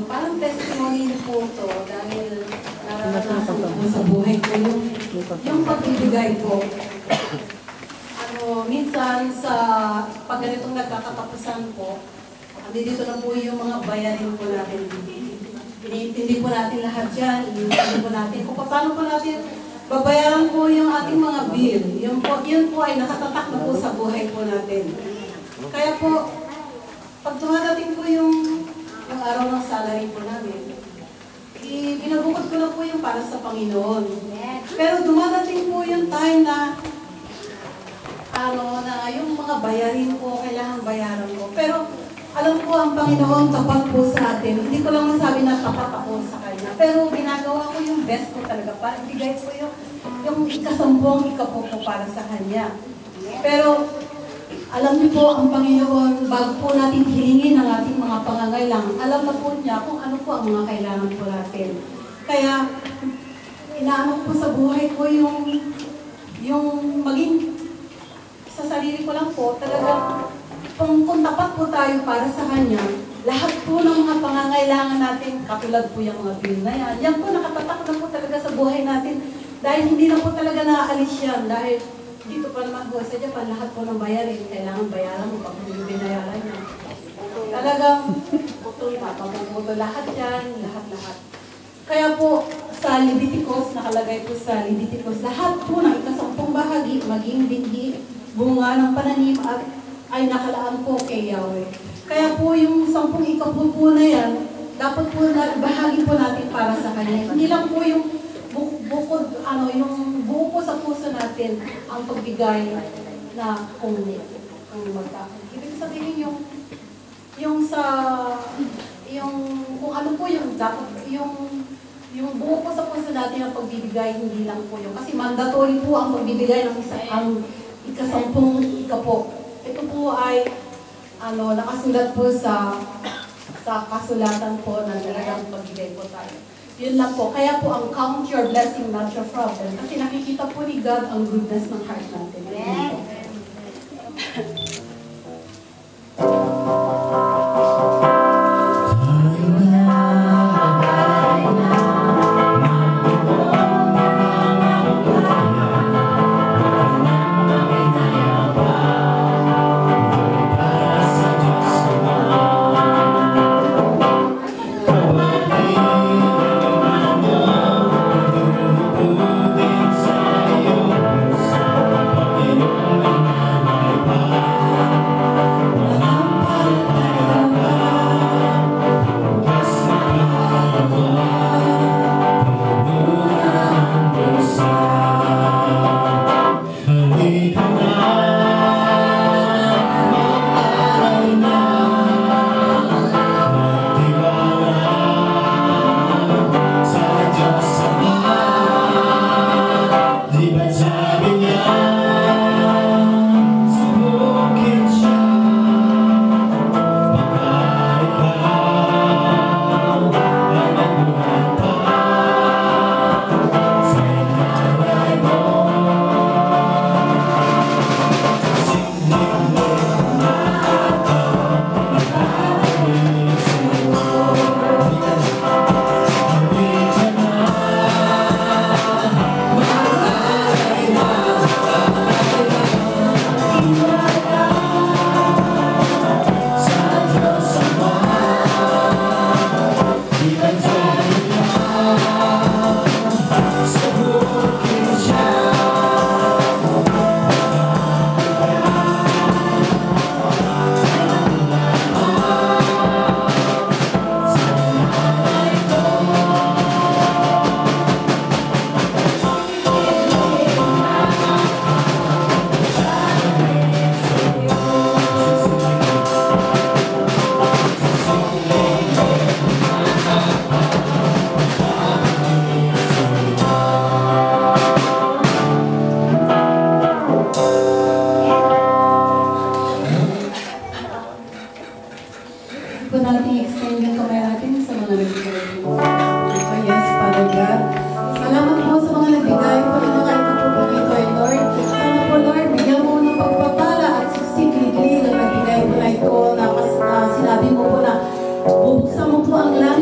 parang testimony po to dahil naranasan ko sa buhay ko yung pagbibigay po. Minsan sa pag ganitong nagkakatapusan po, dito na po yung mga bayarin po natin. Iniintindi po natin lahat yan, iniintindi po natin kung paano po natin babayaran po yung ating mga bill. Yun po ay nakatatak na po sa buhay po natin. Kaya po, pag dumadating po yung araw ng salary po namin, binabukod ko na po yung para sa Panginoon. Pero dumadating po yung time na na yung mga bayarin po, kailangan bayaran ko. Pero alam ko ang Panginoon tapat po sa atin. Hindi ko lang masabi na tapat ako sa Kanya. Pero ginagawa ko yung best ko talaga para ibigay ko yung ikasampung ikapo po para sa Kanya. Pero alam niyo po ang Panginoon, bago po natin hilingin ang ating mga pangangailangan, alam na po niya kung ano po ang mga kailangan po natin. Kaya inaano po sa buhay ko yung maging sa sarili ko lang po, talagang kung tapat po tayo para sa Kanya, lahat po ng mga pangangailangan natin, katulad po yung mga bill na yan, yan po nakatatak na po talaga sa buhay natin dahil hindi na po talaga naaalis yan dahil dito pa naman po sa Japan, lahat po ng bayarin, kailangan bayaran mo pag hindi binayaran niya. Talagang papaputo lahat yan, lahat-lahat. Kaya po, sa Leviticus, nakalagay po sa Leviticus, lahat po ng ikasampung bahagi, maging binhi, bunga ng pananim at ay nakalaan po kay Yahweh. Kaya po yung 10 ikapu po na yan, dapat po na bahagi po natin para sa Kanya. Hindi lang po yung bukod, yung buo po sa puso natin ang pagbigay na kung magkakon. Ibig sabihin kung ano po yung dapat, yung buo po sa puso natin ang pagbibigay, hindi lang po yung, kasi mandatory po ang pagbibigay ng ikasampung ikapo. Ito po ay nakasulat po sa kasulatan po na talagang pagbigay po tayo. Yun lang po. Kaya po ang count your blessing, not your problem. Kasi nakikita po ni God ang goodness ng heart natin. Bubuksan mo po ang lahat